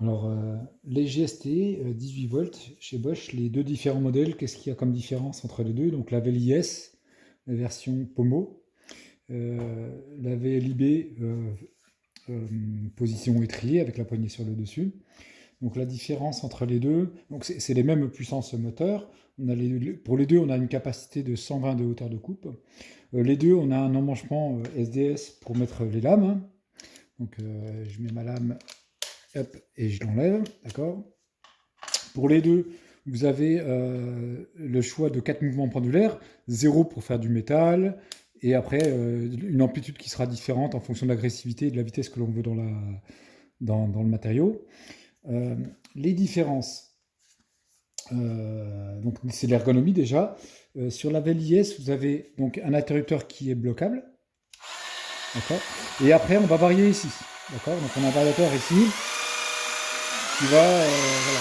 Alors, les GST 18 volts chez Bosch, les deux différents modèles, qu'est-ce qu'il y a comme différence entre les deux? Donc la VLIS, la version Pomo, la VLIB, position étrier avec la poignée sur le dessus. Donc la différence entre les deux, donc c'est les mêmes puissances moteur. Pour les deux, on a une capacité de 120 de hauteur de coupe. Les deux, on a un emmanchement SDS pour mettre les lames, hein. Donc je mets ma lame, hop, et je l'enlève, d'accord. Pour les deux, vous avez le choix de 4 mouvements pendulaires, 0 pour faire du métal, et après une amplitude qui sera différente en fonction de l'agressivité et de la vitesse que l'on veut dans le matériau. Les différences, donc c'est l'ergonomie déjà. Sur la VLIS, vous avez donc un interrupteur qui est bloquable, d'accord. Et après, on va varier ici, d'accord. Donc on a un variateur ici qui va, voilà.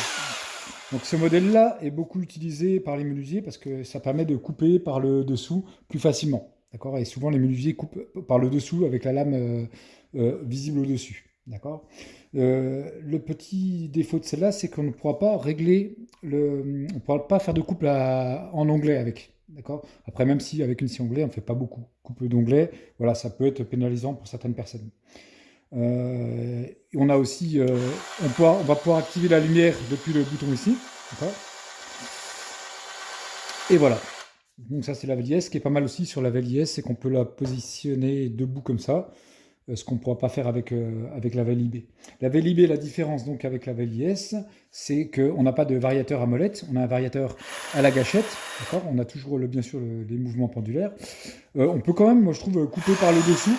Donc ce modèle-là est beaucoup utilisé par les menuisiers parce que ça permet de couper par le dessous plus facilement. D'accord. Et souvent les menuisiers coupent par le dessous avec la lame visible au-dessus. D'accord. Le petit défaut de celle-là, c'est qu'on ne pourra pas régler on ne pourra pas faire de coupe en onglet avec. D'accord. Après, même si avec une scie onglet, on ne fait pas beaucoup coupe d'onglet, voilà, ça peut être pénalisant pour certaines personnes. On a aussi, on va pouvoir activer la lumière depuis le bouton ici, d'accord. Et voilà. Donc ça c'est la VLIS. Ce qui est pas mal aussi sur la VLIS, c'est qu'on peut la positionner debout comme ça, ce qu'on ne pourra pas faire avec la VLIB. La VLIB, la différence donc avec la VLIS, c'est qu'on n'a pas de variateur à molette, on a un variateur à la gâchette, d'accord. On a toujours bien sûr les mouvements pendulaires. On peut quand même, moi je trouve, couper par le dessous,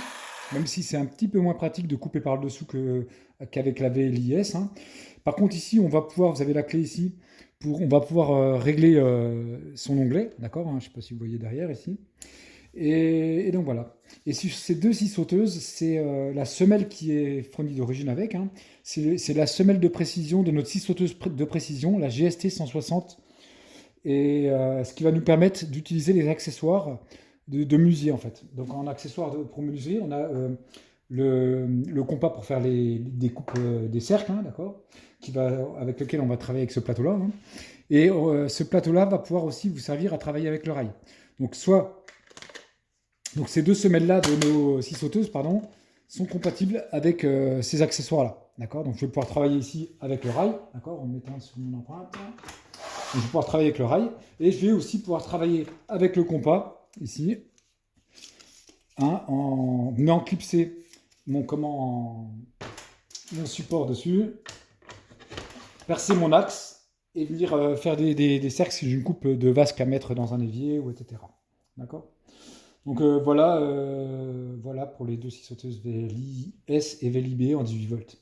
même si c'est un petit peu moins pratique de couper par le dessous qu'avec la VLIS, hein. Par contre ici, on va pouvoir, vous avez la clé ici, on va pouvoir régler son onglet, d'accord, hein, je ne sais pas si vous voyez derrière ici. Et donc voilà. Et sur ces deux scies sauteuses, c'est la semelle qui est fournie d'origine avec, hein. C'est la semelle de précision de notre scie sauteuse de précision, la GST 160, et ce qui va nous permettre d'utiliser les accessoires de menuisier en fait. Donc en accessoire pour menuisier, on a le compas pour faire des coupes des cercles, hein, d'accord, avec lequel on va travailler avec ce plateau-là, hein. Et ce plateau-là va pouvoir aussi vous servir à travailler avec le rail. Donc donc ces deux semelles-là de nos scies sauteuses, pardon, sont compatibles avec ces accessoires-là, d'accord. Donc je vais pouvoir travailler ici avec le rail, d'accord, en mettant sur mon empreinte. Donc, je vais pouvoir travailler avec le rail et je vais aussi pouvoir travailler avec le compas ici, hein, en venant clipser mon support dessus, percer mon axe et venir faire des cercles si j'ai une coupe de vasque à mettre dans un évier ou etc. D'accord. Donc voilà pour les deux scies sauteuses VLIS et VLIB en 18 volts.